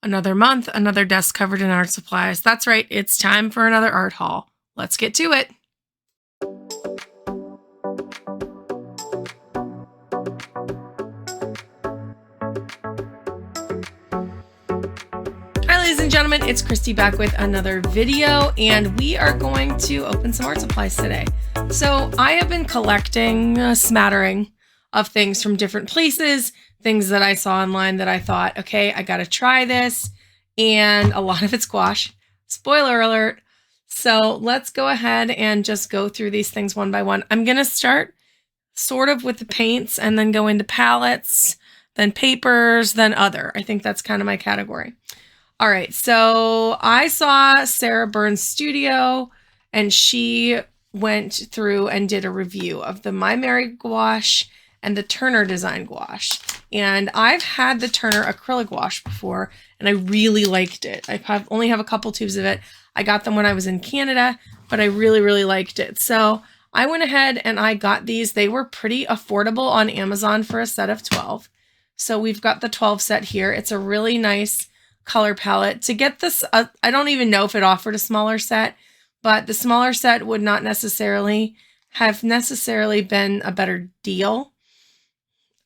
Another month, another desk covered in art supplies. That's right, it's time for another art haul. Let's get to it. Hi ladies and gentlemen, it's Christy back with another video, and we are going to open some art supplies today. So I have been collecting a smattering of things from different places, things that I saw online that I thought, okay, I gotta try this, and a lot of it's gouache. Spoiler alert. So let's go ahead and just go through these things one by one. I'm gonna start sort of with the paints and then go into palettes, then papers, then other. I think that's kind of my category. All right, so I saw Sarah Burns' studio, and she went through and did a review of the My Mary gouache and the Turner design gouache. And I've had the Turner acrylic gouache before, and I really liked it. I only have a couple tubes of it. I got them when I was in Canada, but I really, really liked it. So I went ahead and I got these. They were pretty affordable on Amazon for a set of 12. So we've got the 12 set here. It's a really nice color palette. To get this, I don't even know if it offered a smaller set, but the smaller set would not necessarily been a better deal.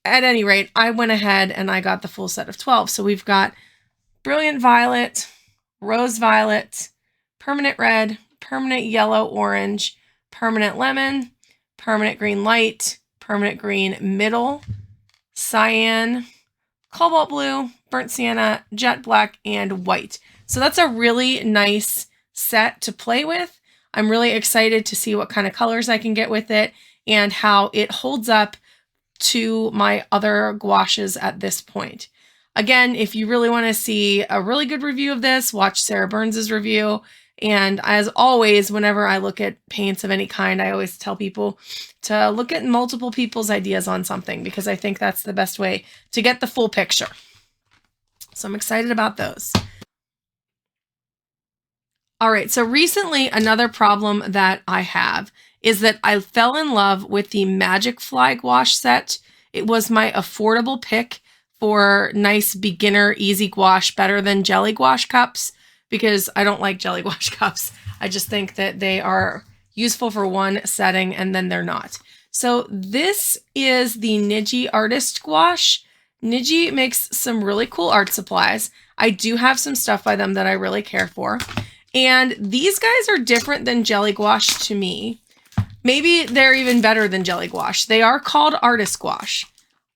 At any rate, I went ahead and I got the full set of 12. So we've got Brilliant Violet, Rose Violet, Permanent Red, Permanent Yellow Orange, Permanent Lemon, Permanent Green Light, Permanent Green Middle, Cyan, Cobalt Blue, Burnt Sienna, Jet Black, and White. So that's a really nice set to play with. I'm really excited to see what kind of colors I can get with it and how it holds up to my other gouaches at this point. Again, if you really want to see a really good review of this, watch Sarah Burns' review. And as always, whenever I look at paints of any kind, I always tell people to look at multiple people's ideas on something, because I think that's the best way to get the full picture. So I'm excited about those. All right, so recently another problem that I have is that I fell in love with the Magic Fly gouache set. It was my affordable pick for nice beginner easy gouache, better than jelly gouache cups, because I don't like jelly gouache cups. I just think that they are useful for one setting and then they're not. So this is the Niji Artist Gouache. Niji makes some really cool art supplies. I do have some stuff by them that I really care for. And these guys are different than jelly gouache to me. Maybe they're even better than jelly gouache. They are called Artist Gouache.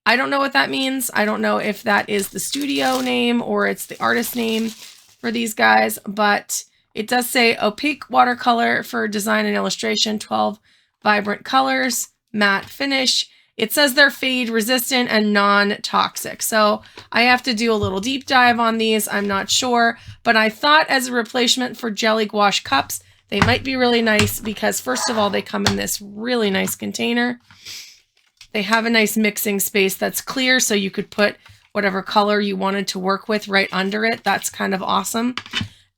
I don't know what that means. I don't know if that is the studio name or it's the artist name for these guys, but it does say opaque watercolor for design and illustration, 12 vibrant colors, matte finish. It says they're fade resistant and non-toxic. So I have to do a little deep dive on these. I'm not sure, but I thought as a replacement for jelly gouache cups, they might be really nice because first of all, they come in this really nice container. They have a nice mixing space that's clear, so you could put whatever color you wanted to work with right under it. That's kind of awesome.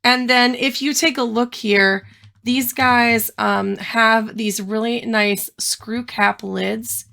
And then if you take a look here, these guys have these really nice screw cap lids.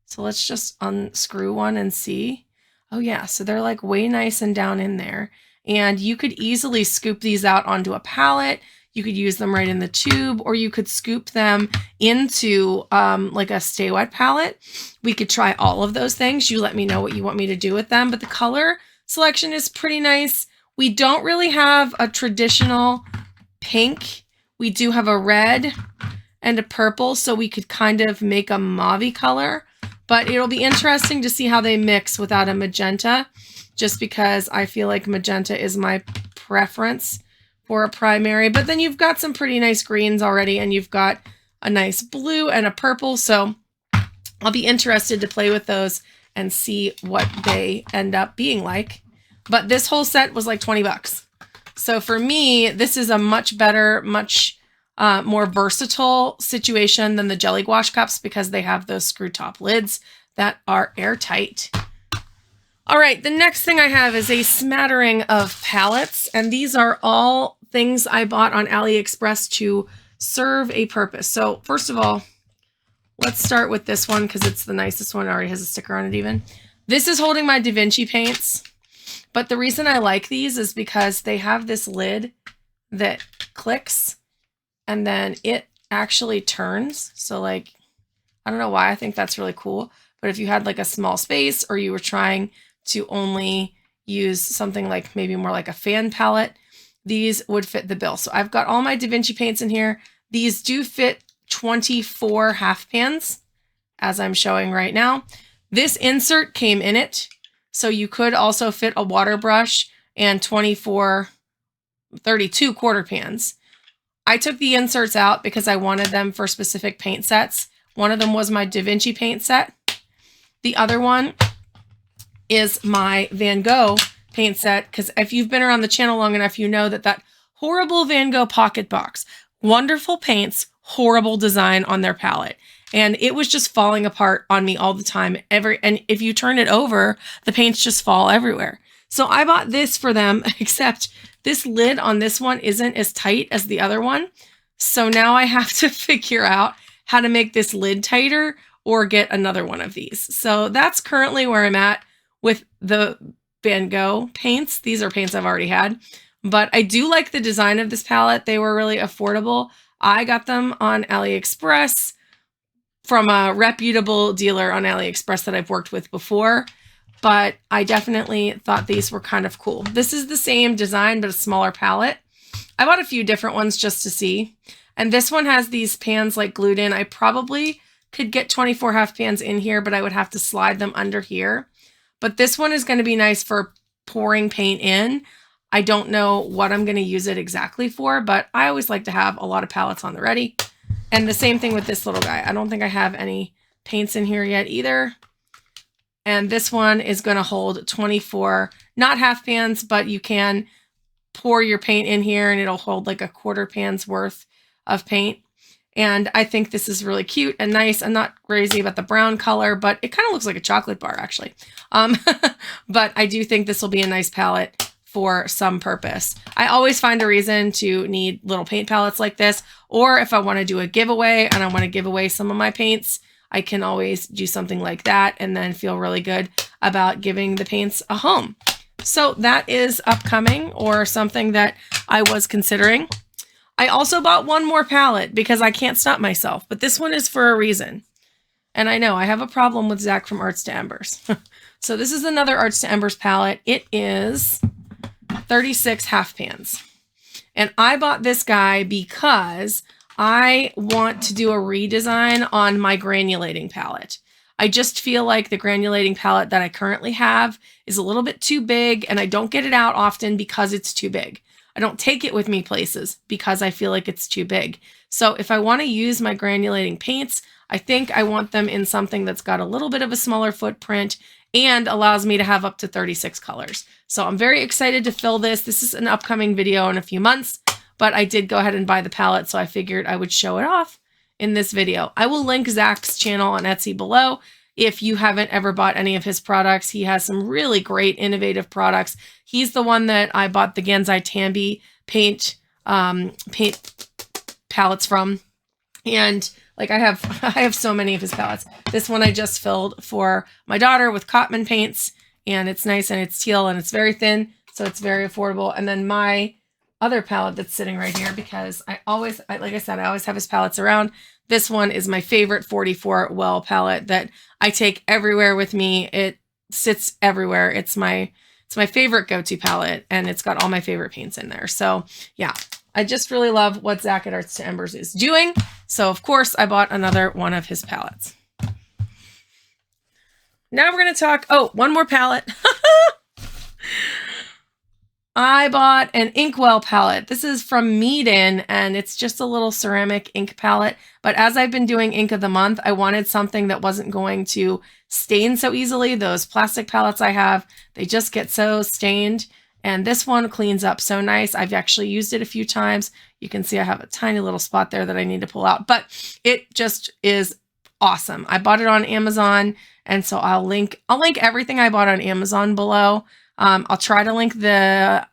So let's just unscrew one and see. Oh yeah, so they're like way nice and down in there. And you could easily scoop these out onto a palette. You could use them right in the tube, or you could scoop them into like a Stay Wet palette. We could try all of those things. You let me know what you want me to do with them, but the color selection is pretty nice. We don't really have a traditional pink. We do have a red and a purple, so we could kind of make a mauve color, but it'll be interesting to see how they mix without a magenta, just because I feel like magenta is my preference for a primary. But then you've got some pretty nice greens already, and you've got a nice blue and a purple, so I'll be interested to play with those and see what they end up being like. But this whole set was like 20 bucks. So for me, this is a much better, much more versatile situation than the jelly gouache cups, because they have those screw top lids that are airtight. All right, the next thing I have is a smattering of palettes, and these are all things I bought on AliExpress to serve a purpose. So first of all, let's start with this one because it's the nicest one. It already has a sticker on it even. This is holding my Da Vinci paints. But the reason I like these is because they have this lid that clicks and then it actually turns. So like, I don't know why I think that's really cool, but if you had like a small space or you were trying to only use something like maybe more like a fan palette, these would fit the bill. So I've got all my Da Vinci paints in here. These do fit 24 half pans, as I'm showing right now. This insert came in it, so you could also fit a water brush and 32 quarter pans. I took the inserts out because I wanted them for specific paint sets. One of them was my Da Vinci paint set. The other one is my Van Gogh paint set, because if you've been around the channel long enough, you know that that horrible Van Gogh pocket box, wonderful paints, horrible design on their palette. And it was just falling apart on me all the time. And if you turn it over, the paints just fall everywhere. So I bought this for them, except this lid on this one isn't as tight as the other one. So now I have to figure out how to make this lid tighter or get another one of these. So that's currently where I'm at with the Van Gogh paints. These are paints I've already had, but I do like the design of this palette. They were really affordable. I got them on AliExpress from a reputable dealer on AliExpress that I've worked with before, but I definitely thought these were kind of cool. This is the same design, but a smaller palette. I bought a few different ones just to see. And this one has these pans like glued in. I probably could get 24 half pans in here, but I would have to slide them under here. But this one is going to be nice for pouring paint in. I don't know what I'm going to use it exactly for, but I always like to have a lot of palettes on the ready. And the same thing with this little guy. I don't think I have any paints in here yet either. And this one is going to hold 24, not half pans, but you can pour your paint in here and it'll hold like a quarter pan's worth of paint. And I think this is really cute and nice. I'm not crazy about the brown color, but it kind of looks like a chocolate bar actually. But I do think this will be a nice palette for some purpose. I always find a reason to need little paint palettes like this, or if I want to do a giveaway and I want to give away some of my paints, I can always do something like that and then feel really good about giving the paints a home. So that is upcoming, or something that I was considering. I also bought one more palette because I can't stop myself, but this one is for a reason. And I know I have a problem with Zach from Arts to Embers. So this is another Arts to Embers palette. It is 36 half pans. And I bought this guy because I want to do a redesign on my granulating palette. I just feel like the granulating palette that I currently have is a little bit too big, and I don't get it out often because it's too big. I don't take it with me places because I feel like it's too big. So if I want to use my granulating paints, I think I want them in something that's got a little bit of a smaller footprint and allows me to have up to 36 colors. So I'm very excited to fill this. This is an upcoming video in a few months, but I did go ahead and buy the palette, so I figured I would show it off in this video. I will link Zach's channel on Etsy below. If you haven't ever bought any of his products, he has some really great innovative products. He's the one that I bought the Gansai Tambi paint palettes from. And like I have so many of his palettes. This one I just filled for my daughter with Cotman paints, and it's nice and it's teal and it's very thin, so it's very affordable. And then my other palette that's sitting right here, because like I said, I always have his palettes around. This one is my favorite 44 Well palette that I take everywhere with me. It sits everywhere. It's my favorite go-to palette, and it's got all my favorite paints in there. So yeah, I just really love what Zach at Arts to Embers is doing. So of course I bought another one of his palettes. Now we're going to talk, one more palette. I bought an Inkwell palette. This is from Meeden, and it's just a little ceramic ink palette. But as I've been doing ink of the month, I wanted something that wasn't going to stain so easily. Those plastic palettes I have, they just get so stained. And this one cleans up so nice. I've actually used it a few times. You can see I have a tiny little spot there that I need to pull out, but it just is awesome. I bought it on Amazon, and so I'll link everything I bought on Amazon below. I'll try to link the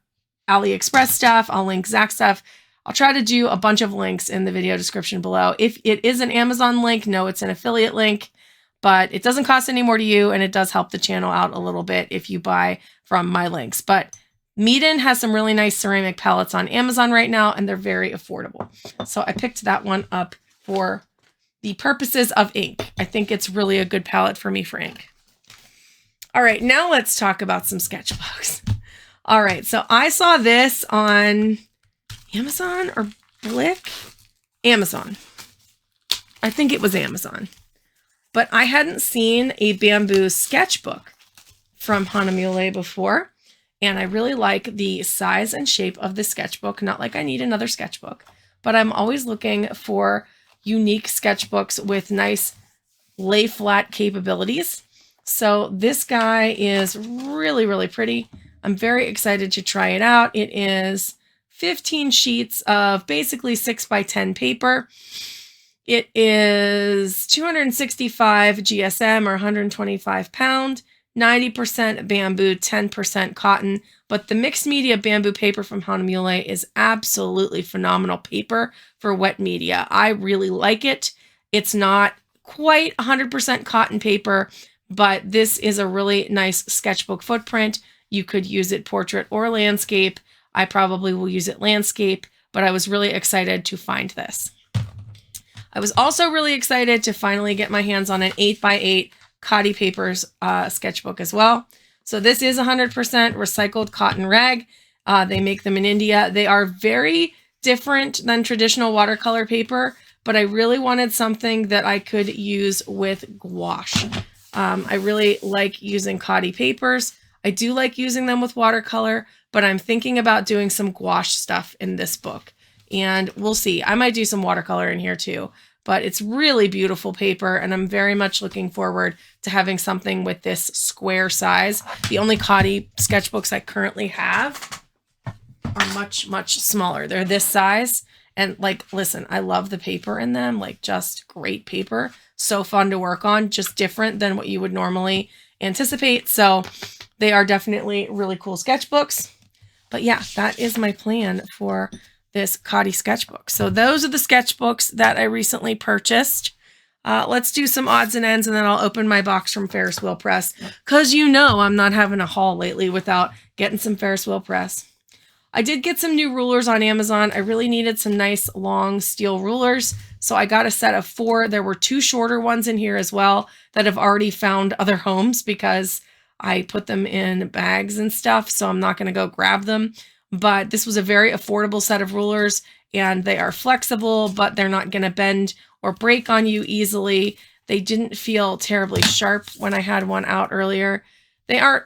AliExpress stuff. I'll link Zach stuff. I'll try to do a bunch of links in the video description below. If it is an Amazon link, no, it's an affiliate link, but it doesn't cost any more to you, and it does help the channel out a little bit if you buy from my links. But Meeden has some really nice ceramic palettes on Amazon right now, and they're very affordable. So I picked that one up for the purposes of ink. I think it's really a good palette for me for ink. All right, now let's talk about some sketchbooks. All right, so I saw this on Amazon or Blick? Amazon. I think it was Amazon. But I hadn't seen a bamboo sketchbook from Hahnemühle before. And I really like the size and shape of the sketchbook. Not like I need another sketchbook, but I'm always looking for unique sketchbooks with nice lay flat capabilities. So this guy is really, really pretty. I'm very excited to try it out. It is 15 sheets of basically 6x10 paper. It is 265 GSM or 125 pound, 90% bamboo, 10% cotton. But the mixed media bamboo paper from Hahnemühle is absolutely phenomenal paper for wet media. I really like it. It's not quite 100% cotton paper, but this is a really nice sketchbook footprint. You could use it portrait or landscape. I probably will use it landscape, but I was really excited to find this. I was also really excited to finally get my hands on an 8x8 Cotti Papers sketchbook as well. So this is 100% recycled cotton rag. They make them in India. They are very different than traditional watercolor paper, but I really wanted something that I could use with gouache. I really like using Cotti Papers. I do like using them with watercolor, but I'm thinking about doing some gouache stuff in this book. And we'll see. I might do some watercolor in here too, but it's really beautiful paper, and I'm very much looking forward to having something with this square size. The only Cotti sketchbooks I currently have are much, much smaller. They're this size, and like, listen, I love the paper in them, like just great paper. So fun to work on, just different than what you would normally anticipate. So they are definitely really cool sketchbooks. But yeah, that is my plan for this Cotti sketchbook. So those are the sketchbooks that I recently purchased. Let's do some odds and ends, and then I'll open my box from Ferris Press, because you know I'm not having a haul lately without getting some Ferris Press. I did get some new rulers on Amazon. I really needed some nice long steel rulers, so I got a set of 4. There were 2 shorter ones in here as well that have already found other homes because I put them in bags and stuff, so I'm not going to go grab them. But this was a very affordable set of rulers, and they are flexible, but they're not going to bend or break on you easily. They didn't feel terribly sharp when I had one out earlier. They're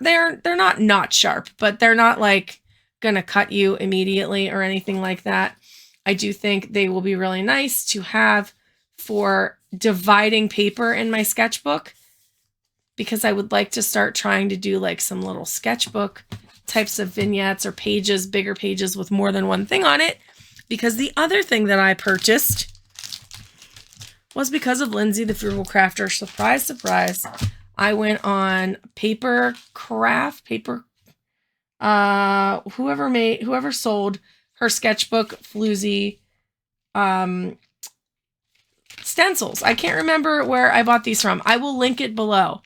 not sharp, but they're not like going to cut you immediately or anything like that. I do think they will be really nice to have for dividing paper in my sketchbook, because I would like to start trying to do like some little sketchbook types of vignettes or pages, bigger pages with more than one thing on it. Because the other thing that I purchased was because of Lindsay, the Frugal Crafter. Surprise, surprise. I went on whoever sold her sketchbook floozy stencils. I can't remember where I bought these from. I will link it below.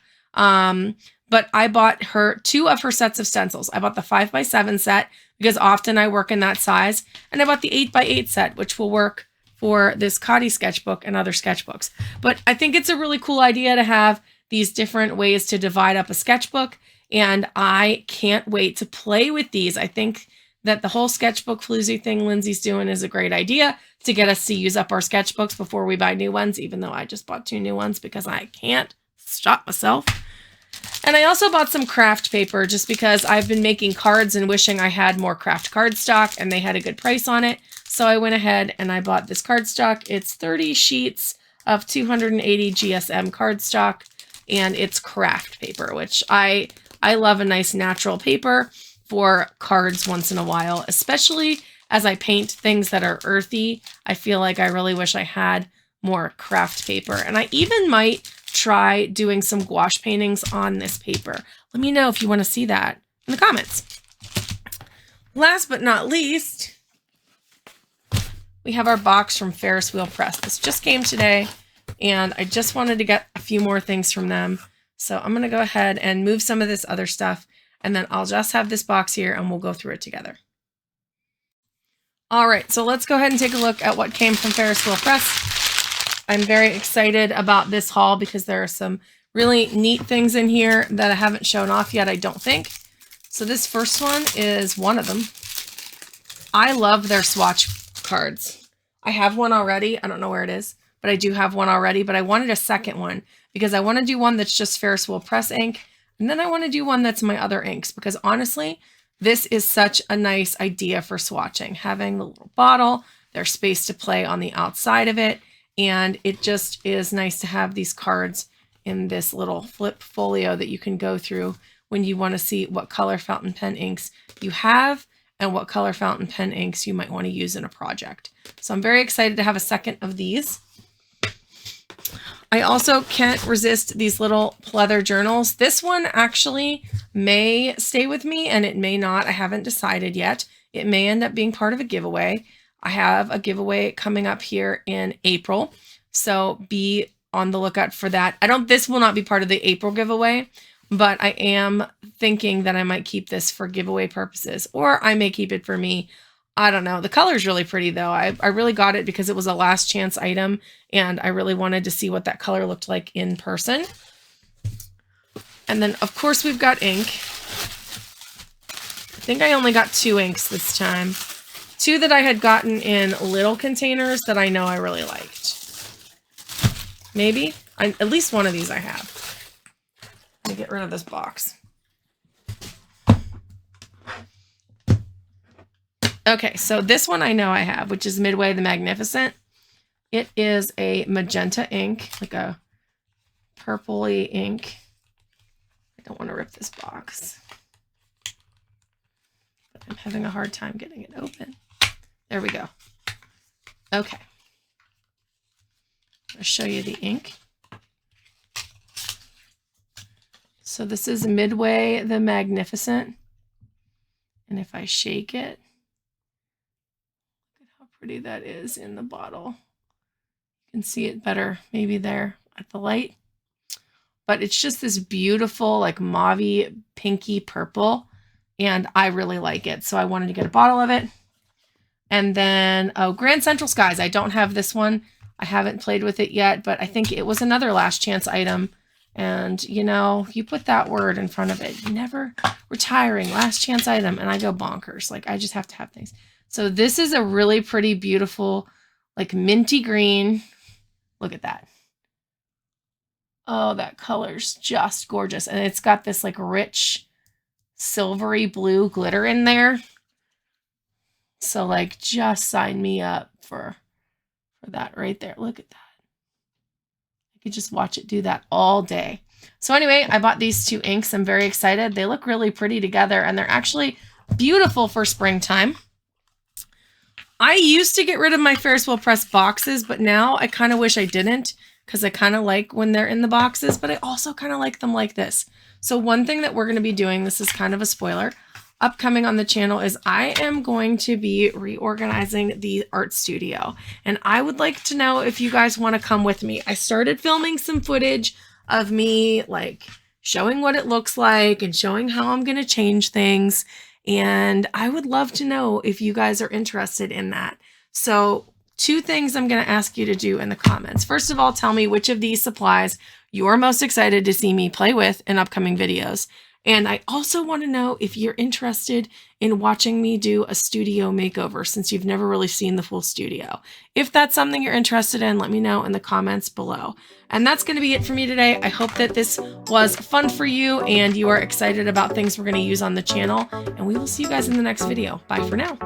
But I bought her 2 of her sets of stencils. I bought the 5x7 set because often I work in that size. And I bought the 8x8 set, which will work for this Cotti sketchbook and other sketchbooks. But I think it's a really cool idea to have these different ways to divide up a sketchbook. And I can't wait to play with these. I think that the whole sketchbook floozy thing Lindsay's doing is a great idea to get us to use up our sketchbooks before we buy new ones, even though I just bought 2 new ones because I can't stop myself. And I also bought some craft paper just because I've been making cards and wishing I had more craft cardstock, and they had a good price on it. So I went ahead and I bought this cardstock. It's 30 sheets of 280 GSM cardstock, and it's craft paper, which I love a nice natural paper for cards once in a while, especially as I paint things that are earthy. I feel like I really wish I had more craft paper, and I even might try doing some gouache paintings on this paper. Let me know if you want to see that in the comments. Last but not least, we have our box from Ferris Press. This just came today. and I just wanted to get a few more things from them. So I'm going to go ahead and move some of this other stuff, and then I'll just have this box here and we'll go through it together. All right, so let's go ahead and take a look at what came from Ferris Press. I'm very excited about this haul because there are some really neat things in here that I haven't shown off yet, I don't think. So this first one is one of them. I love their swatch cards. I have one already. I don't know where it is, but I do have one already, but I wanted a second one because I want to do one that's just Ferris Press ink. And then I want to do one that's my other inks because honestly, this is such a nice idea for swatching. Having the little bottle, there's space to play on the outside of it. And it just is nice to have these cards in this little flip folio that you can go through when you want to see what color fountain pen inks you have and what color fountain pen inks you might want to use in a project. So I'm very excited to have a second of these. I also can't resist these little pleather journals. This one actually may stay with me and it may not. I haven't decided yet. It may end up being part of a giveaway. I have a giveaway coming up here in April, so be on the lookout for that. This will not be part of the April giveaway, but I am thinking that I might keep this for giveaway purposes, or I may keep it for me. I don't know. The color's really pretty though. I really got it because it was a last chance item and I really wanted to see what that color looked like in person. And then of course we've got ink. I think I only got 2 inks this time. 2 that I had gotten in little containers that I know I really liked. Maybe. At least one of these I have. Let me get rid of this box. Okay, so this one I know I have, which is Midway the Magnificent. It is a magenta ink, like a purpley ink. I don't want to rip this box, but I'm having a hard time getting it open. There we go. Okay. I'll show you the ink. So this is Midway the Magnificent. And if I shake it, look at how pretty that is in the bottle. You can see it better maybe there at the light. But it's just this beautiful, like mauvey, pinky purple. And I really like it. So I wanted to get a bottle of it. And then, oh, Grand Central Skies. I don't have this one. I haven't played with it yet, but I think it was another last chance item. And, you know, you put that word in front of it, never retiring, last chance item, and I go bonkers. Like, I just have to have things. So this is a really pretty, beautiful, like minty green. Look at that. Oh, that color's just gorgeous. And it's got this like rich, silvery blue glitter in there. So like, just sign me up for that right there. Look at that. I could just watch it do that all day. So anyway, I bought these 2 inks. I'm very excited. They look really pretty together and they're actually beautiful for springtime. I used to get rid of my Ferris Press boxes, but now I kind of wish I didn't because I kind of like when they're in the boxes, but I also kind of like them like this. So one thing that we're going to be doing, this is kind of a spoiler, upcoming on the channel is I am going to be reorganizing the art studio. And I would like to know if you guys want to come with me. I started filming some footage of me like showing what it looks like and showing how I'm going to change things. And I would love to know if you guys are interested in that. So 2 things I'm going to ask you to do in the comments. First of all, tell me which of these supplies you're most excited to see me play with in upcoming videos. And I also want to know if you're interested in watching me do a studio makeover since you've never really seen the full studio. If that's something you're interested in, let me know in the comments below. And that's going to be it for me today. I hope that this was fun for you and you are excited about things we're going to use on the channel. And we will see you guys in the next video. Bye for now.